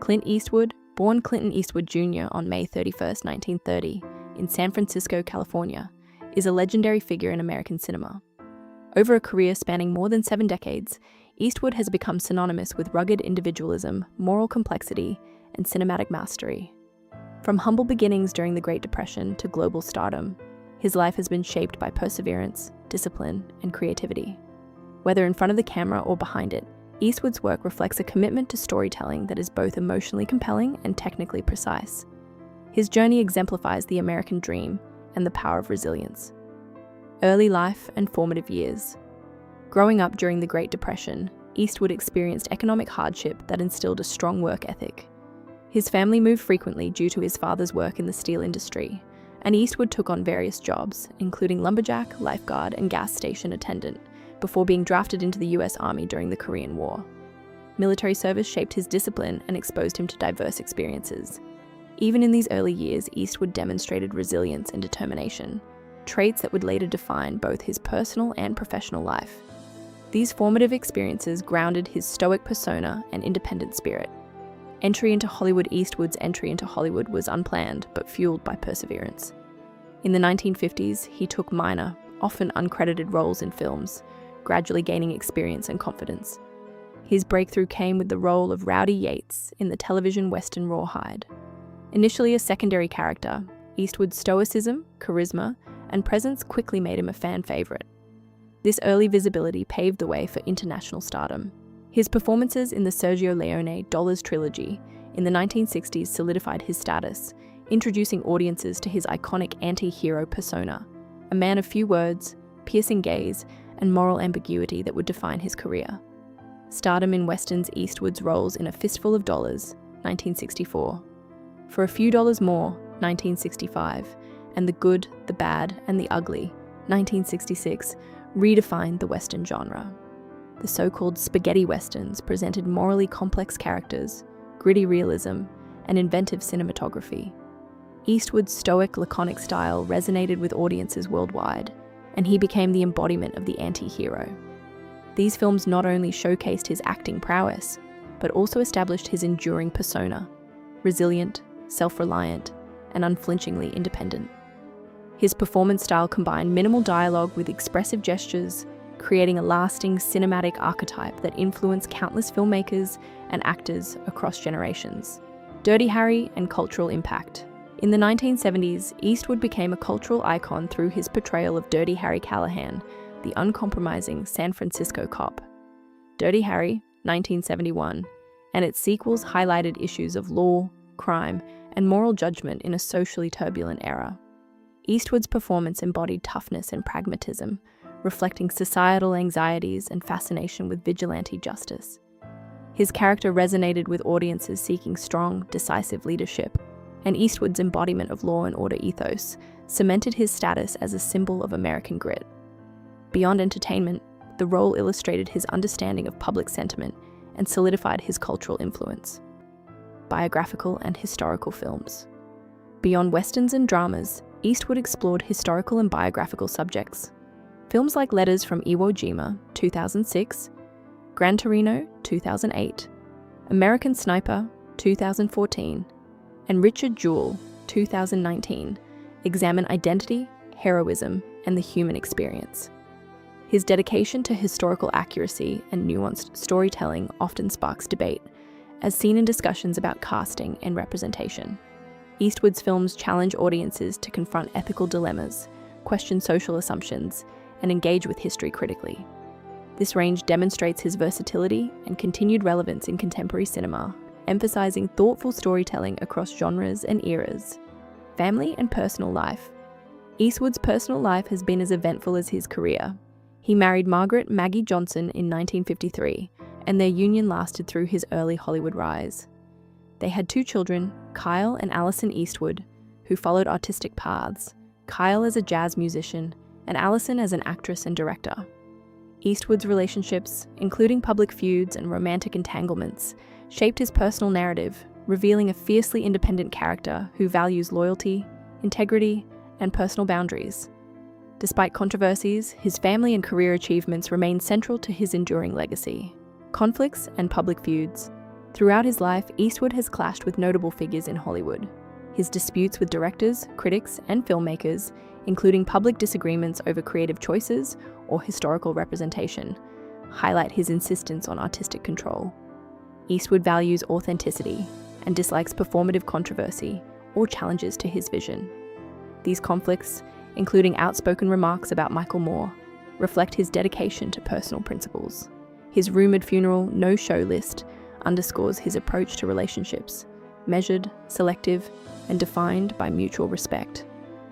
Clint Eastwood, born Clinton Eastwood Jr. on May 31, 1930, in San Francisco, California, is a legendary figure in American cinema. Over a career spanning more than 7 decades, Eastwood has become synonymous with rugged individualism, moral complexity, and cinematic mastery. From humble beginnings during the Great Depression to global stardom, his life has been shaped by perseverance, discipline, and creativity. Whether in front of the camera or behind it, Eastwood's work reflects a commitment to storytelling that is both emotionally compelling and technically precise. His journey exemplifies the American dream and the power of resilience. Early life and formative years. Growing up during the Great Depression, Eastwood experienced economic hardship that instilled a strong work ethic. His family moved frequently due to his father's work in the steel industry, and Eastwood took on various jobs, including lumberjack, lifeguard, and gas station attendant, before being drafted into the US Army during the Korean War. Military service shaped his discipline and exposed him to diverse experiences. Even in these early years, Eastwood demonstrated resilience and determination, traits that would later define both his personal and professional life. These formative experiences grounded his stoic persona and independent spirit. Eastwood's entry into Hollywood was unplanned but fueled by perseverance. In the 1950s, he took minor, often uncredited roles in films, gradually gaining experience and confidence. His breakthrough came with the role of Rowdy Yates in the television western Rawhide. Initially a secondary character, Eastwood's stoicism, charisma, and presence quickly made him a fan favorite. This early visibility paved the way for international stardom. His performances in the Sergio Leone Dollars trilogy in the 1960s solidified his status, introducing audiences to his iconic anti-hero persona, a man of few words, piercing gaze, and moral ambiguity that would define his career. Stardom in westerns Eastwood's roles in A Fistful of Dollars, 1964, For a Few Dollars More, 1965, and The Good, the Bad, and the Ugly, 1966, redefined the western genre. The so-called spaghetti westerns presented morally complex characters, gritty realism, and inventive cinematography. Eastwood's stoic, laconic style resonated with audiences worldwide, and he became the embodiment of the anti-hero. These films not only showcased his acting prowess, but also established his enduring persona, resilient, self-reliant, and unflinchingly independent. His performance style combined minimal dialogue with expressive gestures, creating a lasting cinematic archetype that influenced countless filmmakers and actors across generations. Dirty Harry and cultural impact. In the 1970s, Eastwood became a cultural icon through his portrayal of Dirty Harry Callahan, the uncompromising San Francisco cop. Dirty Harry, 1971, and its sequels highlighted issues of law, crime, and moral judgment in a socially turbulent era. Eastwood's performance embodied toughness and pragmatism, reflecting societal anxieties and fascination with vigilante justice. His character resonated with audiences seeking strong, decisive leadership, and Eastwood's embodiment of law and order ethos cemented his status as a symbol of American grit. Beyond entertainment, the role illustrated his understanding of public sentiment and solidified his cultural influence. Biographical and historical films. Beyond westerns and dramas, Eastwood explored historical and biographical subjects. Films like Letters from Iwo Jima, 2006, Gran Torino, 2008, American Sniper, 2014, and Richard Jewell, 2019, examine identity, heroism, and the human experience. His dedication to historical accuracy and nuanced storytelling often sparks debate, as seen in discussions about casting and representation. Eastwood's films challenge audiences to confront ethical dilemmas, question social assumptions, and engage with history critically. This range demonstrates his versatility and continued relevance in contemporary cinema, emphasizing thoughtful storytelling across genres and eras. Family and personal life. Eastwood's personal life has been as eventful as his career. He married Margaret Maggie Johnson in 1953, and their union lasted through his early Hollywood rise. They had 2 children, Kyle and Allison Eastwood, who followed artistic paths, Kyle as a jazz musician, and Allison as an actress and director. Eastwood's relationships, including public feuds and romantic entanglements, shaped his personal narrative, revealing a fiercely independent character who values loyalty, integrity, and personal boundaries. Despite controversies, his family and career achievements remain central to his enduring legacy. Conflicts and public feuds. Throughout his life, Eastwood has clashed with notable figures in Hollywood. His disputes with directors, critics, and filmmakers, including public disagreements over creative choices or historical representation, highlight his insistence on artistic control. Eastwood values authenticity and dislikes performative controversy or challenges to his vision. These conflicts, including outspoken remarks about Michael Moore, reflect his dedication to personal principles. His rumored funeral no-show list underscores his approach to relationships, measured, selective, and defined by mutual respect,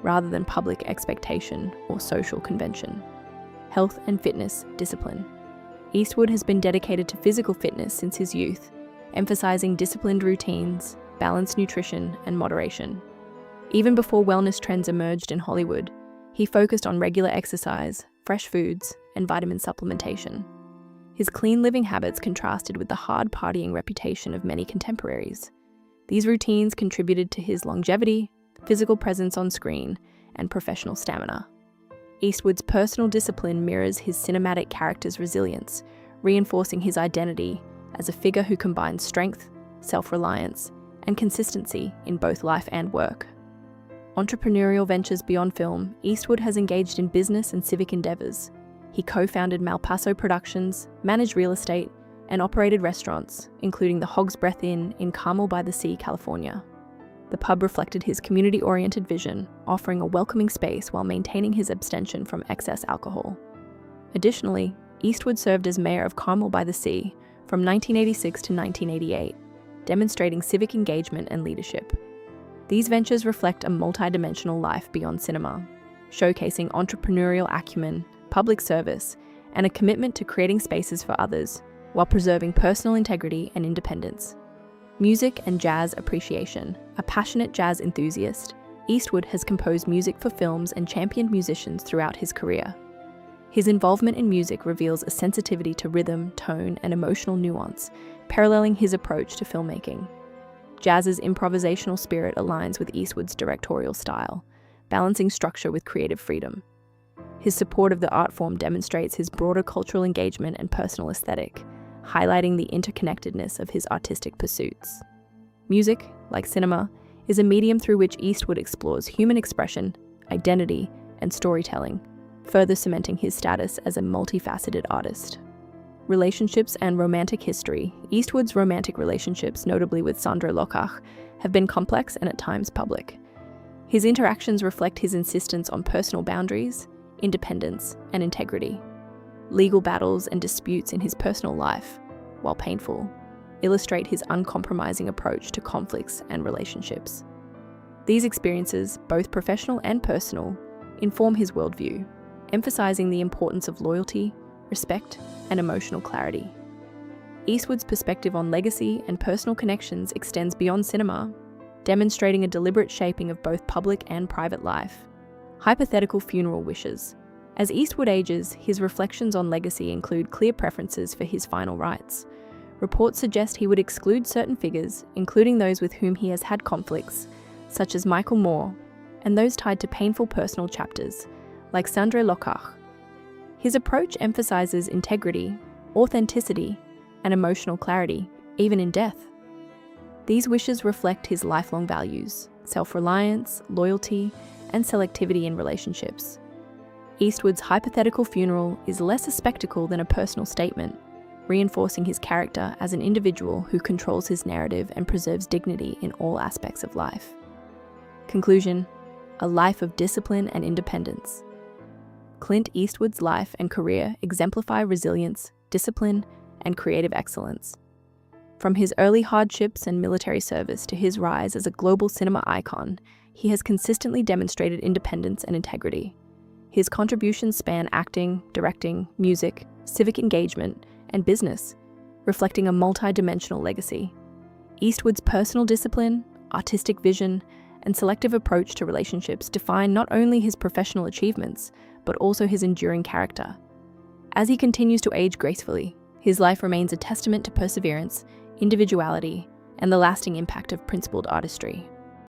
rather than public expectation or social convention. Health and fitness discipline. Eastwood has been dedicated to physical fitness since his youth, emphasizing disciplined routines, balanced nutrition, and moderation. Even before wellness trends emerged in Hollywood, he focused on regular exercise, fresh foods, and vitamin supplementation. His clean living habits contrasted with the hard partying reputation of many contemporaries. These routines contributed to his longevity, physical presence on screen, and professional stamina. Eastwood's personal discipline mirrors his cinematic character's resilience, reinforcing his identity as a figure who combines strength, self-reliance, and consistency in both life and work. Entrepreneurial ventures beyond film, Eastwood has engaged in business and civic endeavors. He co-founded Malpaso Productions, managed real estate, and operated restaurants, including the Hog's Breath Inn in Carmel by the Sea, California. The pub reflected his community-oriented vision, offering a welcoming space while maintaining his abstention from excess alcohol. Additionally, Eastwood served as mayor of Carmel by the Sea from 1986 to 1988, demonstrating civic engagement and leadership. These ventures reflect a multidimensional life beyond cinema, showcasing entrepreneurial acumen, public service, and a commitment to creating spaces for others while preserving personal integrity and independence. Music and jazz appreciation. A passionate jazz enthusiast, Eastwood has composed music for films and championed musicians throughout his career. His involvement in music reveals a sensitivity to rhythm, tone, and emotional nuance, paralleling his approach to filmmaking. Jazz's improvisational spirit aligns with Eastwood's directorial style, balancing structure with creative freedom. His support of the art form demonstrates his broader cultural engagement and personal aesthetic, highlighting the interconnectedness of his artistic pursuits. Music, like cinema, is a medium through which Eastwood explores human expression, identity, and storytelling, further cementing his status as a multifaceted artist. Relationships and romantic history. Eastwood's romantic relationships, notably with Sandra Lockhart, have been complex and at times public. His interactions reflect his insistence on personal boundaries, independence, and integrity. Legal battles and disputes in his personal life, while painful, illustrate his uncompromising approach to conflicts and relationships. These experiences, both professional and personal, inform his worldview, emphasizing the importance of loyalty, respect, and emotional clarity. Eastwood's perspective on legacy and personal connections extends beyond cinema, demonstrating a deliberate shaping of both public and private life. Hypothetical funeral wishes. As Eastwood ages, his reflections on legacy include clear preferences for his final rites. Reports suggest he would exclude certain figures, including those with whom he has had conflicts, such as Michael Moore, and those tied to painful personal chapters, like Sandra Lockhart. His approach emphasizes integrity, authenticity, and emotional clarity, even in death. These wishes reflect his lifelong values: self-reliance, loyalty, and selectivity in relationships. Eastwood's hypothetical funeral is less a spectacle than a personal statement, reinforcing his character as an individual who controls his narrative and preserves dignity in all aspects of life. Conclusion: a life of discipline and independence. Clint Eastwood's life and career exemplify resilience, discipline, and creative excellence. From his early hardships and military service to his rise as a global cinema icon, he has consistently demonstrated independence and integrity. His contributions span acting, directing, music, civic engagement, and business, reflecting a multi-dimensional legacy. Eastwood's personal discipline, artistic vision, and selective approach to relationships define not only his professional achievements, but also his enduring character. As he continues to age gracefully, his life remains a testament to perseverance, individuality, and the lasting impact of principled artistry.